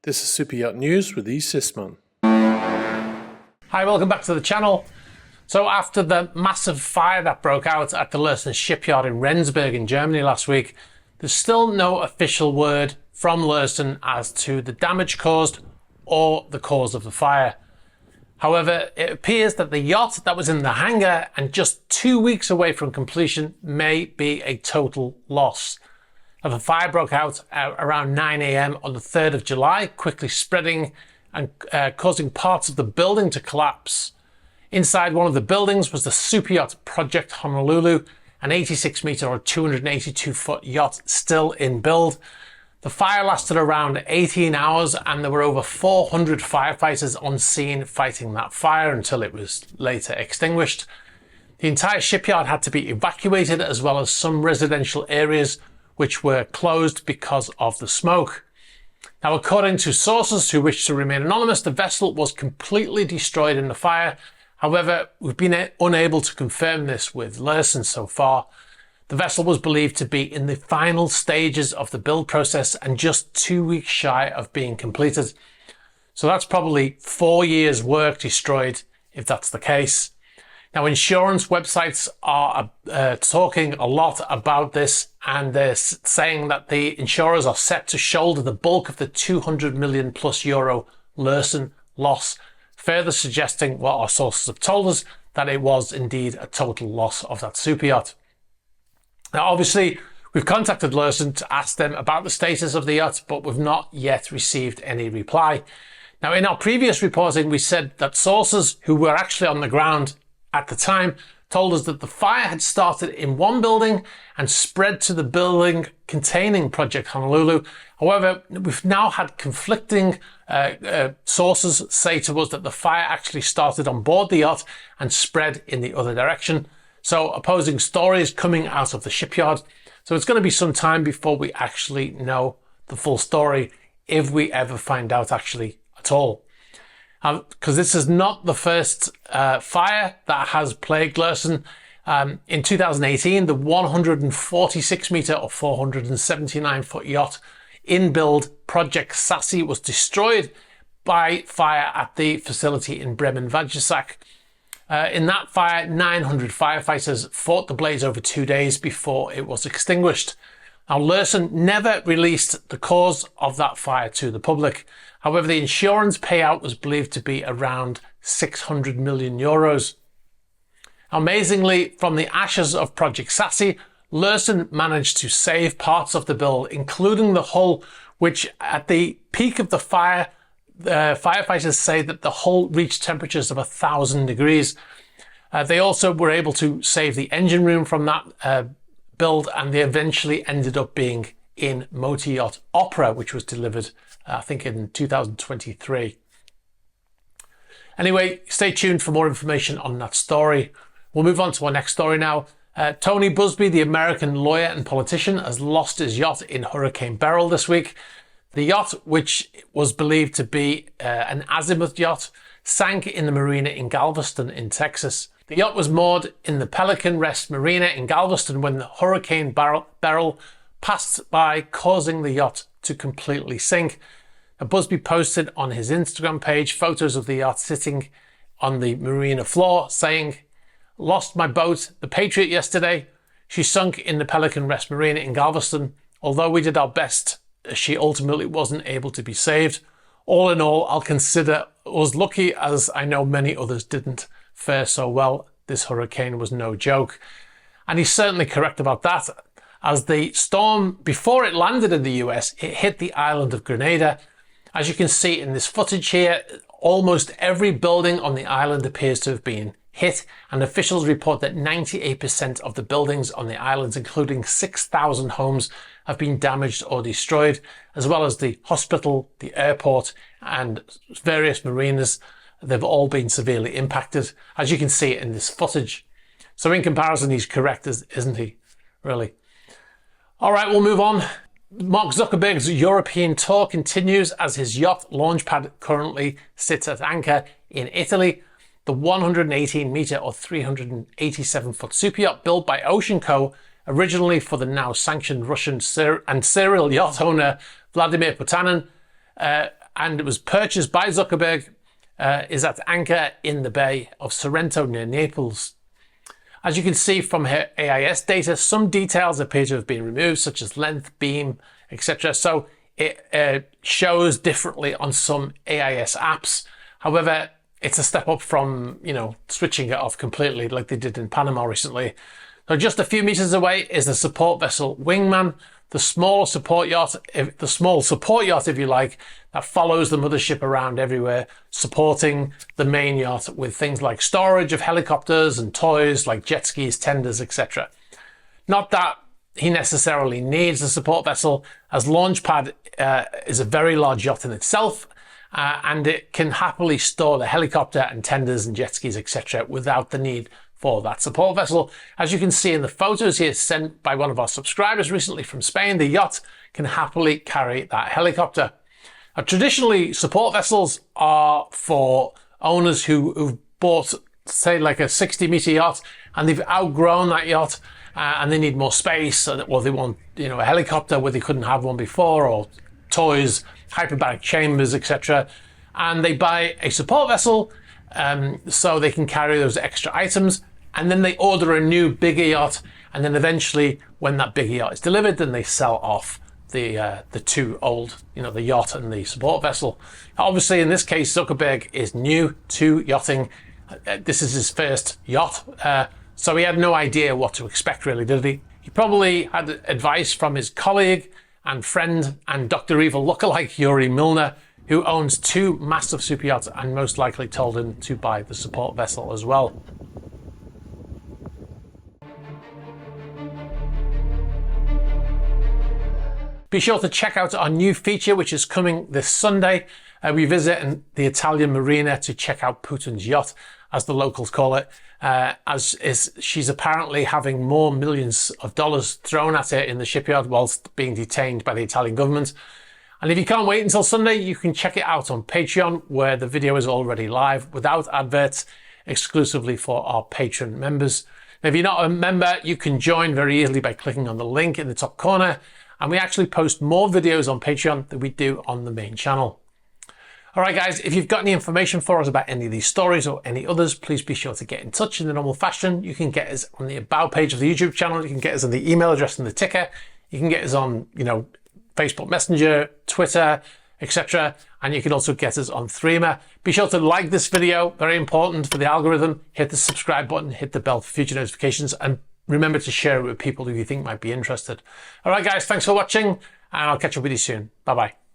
This is Super Yacht News with E. Sisman. Hi, welcome back to the channel. So after the massive fire that broke out at the Lurssen shipyard in Rendsburg in Germany last week, there's still no official word from Lurssen as to the damage caused or the cause of the fire. However, it appears that the yacht that was in the hangar and just 2 weeks away from completion may be a total loss. Now, the fire broke out around 9 a.m. on the 3rd of July, quickly spreading and causing parts of the building to collapse. Inside one of the buildings was the Superyacht Project Honolulu, an 86-meter or 282-foot yacht still in build. The fire lasted around 18 hours and there were over 400 firefighters on scene fighting that fire until it was later extinguished. The entire shipyard had to be evacuated, as well as some residential areas which were closed because of the smoke. Now, according to sources who wish to remain anonymous, the vessel was completely destroyed in the fire. However, we've been unable to confirm this with Lurssen so far. The vessel was believed to be in the final stages of the build process and just 2 weeks shy of being completed. So that's probably 4 years' work destroyed if that's the case. Now, insurance websites are talking a lot about this, and they're saying that the insurers are set to shoulder the bulk of the 200 million plus euro Lurssen loss, further suggesting what our sources have told us, that it was indeed a total loss of that superyacht. Now, obviously, we've contacted Lurssen to ask them about the status of the yacht, but we've not yet received any reply. Now, in our previous reporting, we said that sources who were actually on the ground at the time told us that the fire had started in one building and spread to the building containing Project Honolulu. However, we've now had conflicting sources say to us that the fire actually started on board the yacht and spread in the other direction. So opposing stories coming out of the shipyard. So it's going to be some time before we actually know the full story, if we ever find out actually at all. Because this is not the first fire that has plagued Lurssen. In 2018, the 146-meter or 479-foot yacht in build Project Sassy was destroyed by fire at the facility in Bremen-Wagesack. In that fire, 900 firefighters fought the blaze over 2 days before it was extinguished. Now, Lurssen never released the cause of that fire to the public. However, the insurance payout was believed to be around 600 million euros. Amazingly, from the ashes of Project Sassy, Lurssen managed to save parts of the build, including the hull, which at the peak of the fire, the firefighters say that the hull reached temperatures of 1,000 degrees. They also were able to save the engine room from that build, and they eventually ended up being in Motor Yacht Opera, which was delivered, I think, in 2023. Anyway, stay tuned for more information on that story. We'll move on to our next story now. Tony Buzbee, the American lawyer and politician, has lost his yacht in Hurricane Beryl this week. The yacht, which was believed to be an azimuth yacht, sank in the marina in Galveston in Texas. The yacht was moored in the Pelican Rest Marina in Galveston when the Hurricane Beryl passed by, causing the yacht to completely sink. Buzbee posted on his Instagram page photos of the yacht sitting on the marina floor, saying, "Lost my boat, the Patriot, yesterday. She sunk in the Pelican Rest Marina in Galveston. Although we did our best, she ultimately wasn't able to be saved. All in all, I'll consider us lucky, as I know many others didn't fare so well. This hurricane was no joke." And he's certainly correct about that, as the storm, before it landed in the US, it hit the island of Grenada. As you can see in this footage here, almost every building on the island appears to have been hit, and officials report that 98% of the buildings on the islands, including 6,000 homes, have been damaged or destroyed, as well as the hospital, the airport, and various marinas. They've all been severely impacted, as you can see in this footage. So in comparison, he's correct, isn't he? Really. All right, we'll move on. Mark Zuckerberg's European tour continues as his yacht Launchpad currently sits at anchor in Italy. The 118-meter or 387-foot superyacht built by Ocean Co., originally for the now sanctioned Russian and serial yacht owner Vladimir Potanin, and it was purchased by Zuckerberg, is at anchor in the Bay of Sorrento near Naples. As you can see from her AIS data, some details appear to have been removed, such as length, beam, etc. So it shows differently on some AIS apps. However, it's a step up from, switching it off completely like they did in Panama recently. So just a few meters away is the support vessel Wingman, the small support yacht, if you like, that follows the mothership around everywhere, supporting the main yacht with things like storage of helicopters and toys like jet skis, tenders, etc. Not that he necessarily needs a support vessel, as Launchpad is a very large yacht in itself, and it can happily store the helicopter and tenders and jet skis, etc. without the need for that support vessel. As you can see in the photos here sent by one of our subscribers recently from Spain, the yacht can happily carry that helicopter. Now, traditionally, support vessels are for owners who've bought, say, like a 60-meter yacht, and they've outgrown that yacht, and they need more space, or they want, a helicopter where they couldn't have one before, or toys, hyperbaric chambers, etc. And they buy a support vessel so they can carry those extra items, and then they order a new bigger yacht, and then eventually when that bigger yacht is delivered, then they sell off the two old, the yacht and the support vessel. Obviously in this case Zuckerberg is new to yachting. This is his first yacht, so he had no idea what to expect really, did he? He probably had advice from his colleague and friend and Dr. Evil lookalike Yuri Milner, who owns two massive super yachts and most likely told him to buy the support vessel as well. Be sure to check out our new feature, which is coming this Sunday. We visit the Italian marina to check out Putin's yacht, as the locals call it, she's apparently having more millions of dollars thrown at her in the shipyard whilst being detained by the Italian government. And if you can't wait until Sunday, you can check it out on Patreon, where the video is already live without adverts, exclusively for our Patreon members. Now, if you're not a member, you can join very easily by clicking on the link in the top corner. And we actually post more videos on Patreon than we do on the main channel. All right, guys, if you've got any information for us about any of these stories or any others, please be sure to get in touch in the normal fashion. You can get us on the About page of the YouTube channel. You can get us on the email address and the ticker. You can get us on, Facebook Messenger, Twitter, etc. And you can also get us on Threema. Be sure to like this video, very important for the algorithm. Hit the subscribe button, hit the bell for future notifications, and remember to share it with people who you think might be interested. All right, guys, thanks for watching, and I'll catch up with you soon. Bye-bye.